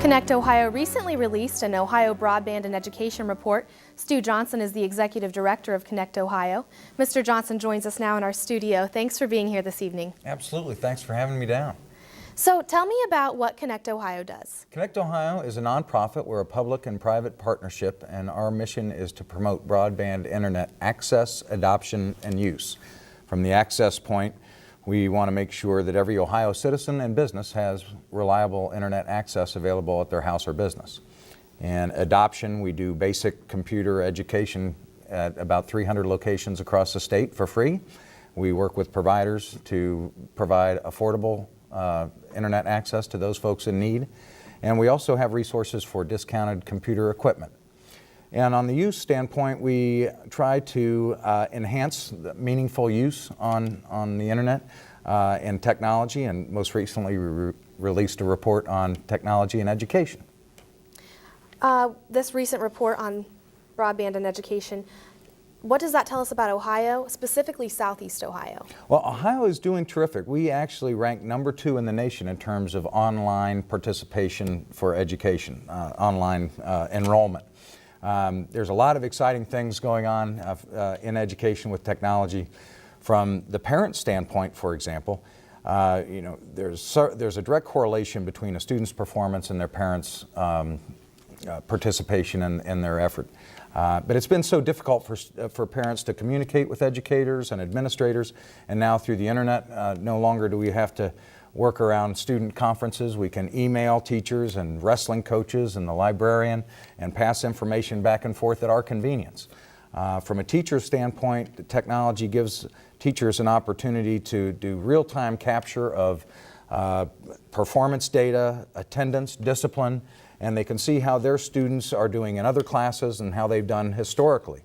Connect Ohio recently released an Ohio Broadband and Education report. Stu Johnson is the Executive Director of Connect Ohio. Mr. Johnson joins us now in our studio. Thanks for being here this evening. Absolutely. Thanks for having me down. So tell me about what Connect Ohio does. Connect Ohio is a nonprofit. We're a public and private partnership, and our mission is to promote broadband internet access, adoption, and use. From the access point, we want to make sure that every Ohio citizen and business has reliable internet access available at their house or business. And adoption, we do basic computer education at about 300 locations across the state for free. We work with providers to provide affordable internet access to those folks in need. And we also have resources for discounted computer equipment. And on the use standpoint, we try to enhance the meaningful use on the internet and technology, and most recently we released a report on technology and education. This recent report on broadband and education, what does that tell us about Ohio, specifically Southeast Ohio? Well, Ohio is doing terrific. We actually rank #2 in the nation in terms of online participation for education, online enrollment. There's a lot of exciting things going on in education with technology. From the parent standpoint, for example, there's a direct correlation between a student's performance and their parents' participation in their effort. But it's been so difficult for parents to communicate with educators and administrators, and now through the internet, no longer do we have to work around student conferences. We can email teachers and wrestling coaches and the librarian and pass information back and forth at our convenience. From a teacher standpoint, the technology gives teachers an opportunity to do real-time capture of performance data, attendance, discipline, and they can see how their students are doing in other classes and how they've done historically.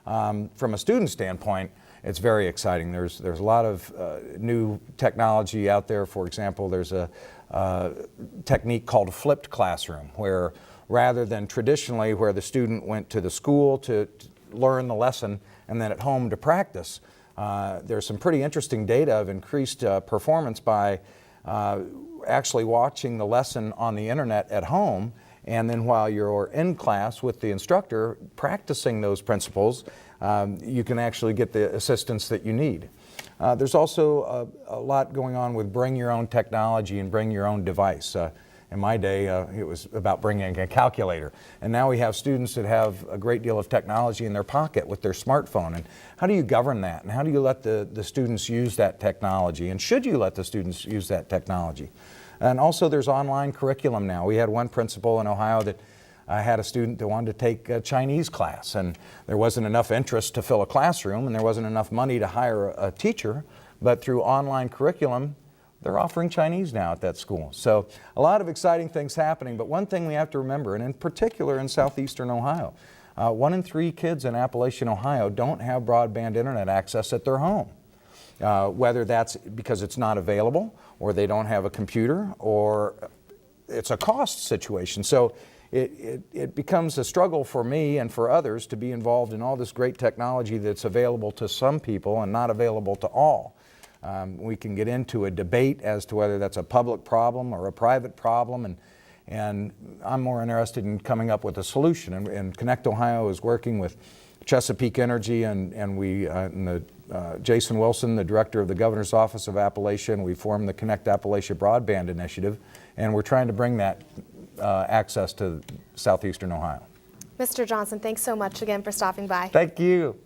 From a student standpoint, it's very exciting. There's a lot of new technology out there. For example, there's a technique called a flipped classroom, where rather than traditionally where the student went to the school to learn the lesson and then at home to practice, there's some pretty interesting data of increased performance by actually watching the lesson on the internet at home, and then while you're in class with the instructor practicing those principles, you can actually get the assistance that you need. There's also a lot going on with bring your own technology and bring your own device. In my day, it was about bringing a calculator. And now we have students that have a great deal of technology in their pocket with their smartphone. And how do you govern that? And how do you let the students use that technology? And should you let the students use that technology? And also there's online curriculum now. We had one principal in Ohio that had a student that wanted to take a Chinese class, and there wasn't enough interest to fill a classroom, and there wasn't enough money to hire a teacher. But through online curriculum, they're offering Chinese now at that school. So a lot of exciting things happening, but one thing we have to remember, and in particular in southeastern Ohio, 1 in 3 kids in Appalachian Ohio don't have broadband internet access at their home. Whether that's because it's not available, or they don't have a computer, or it's a cost situation. So it becomes a struggle for me and for others to be involved in all this great technology that's available to some people and not available to all. We can get into a debate as to whether that's a public problem or a private problem, and I'm more interested in coming up with a solution. And Connect Ohio is working with Chesapeake Energy and Jason Wilson, the director of the Governor's Office of Appalachia, and we formed the Connect Appalachia Broadband Initiative, and we're trying to bring that access to southeastern Ohio. Mr. Johnson, thanks so much again for stopping by. Thank you.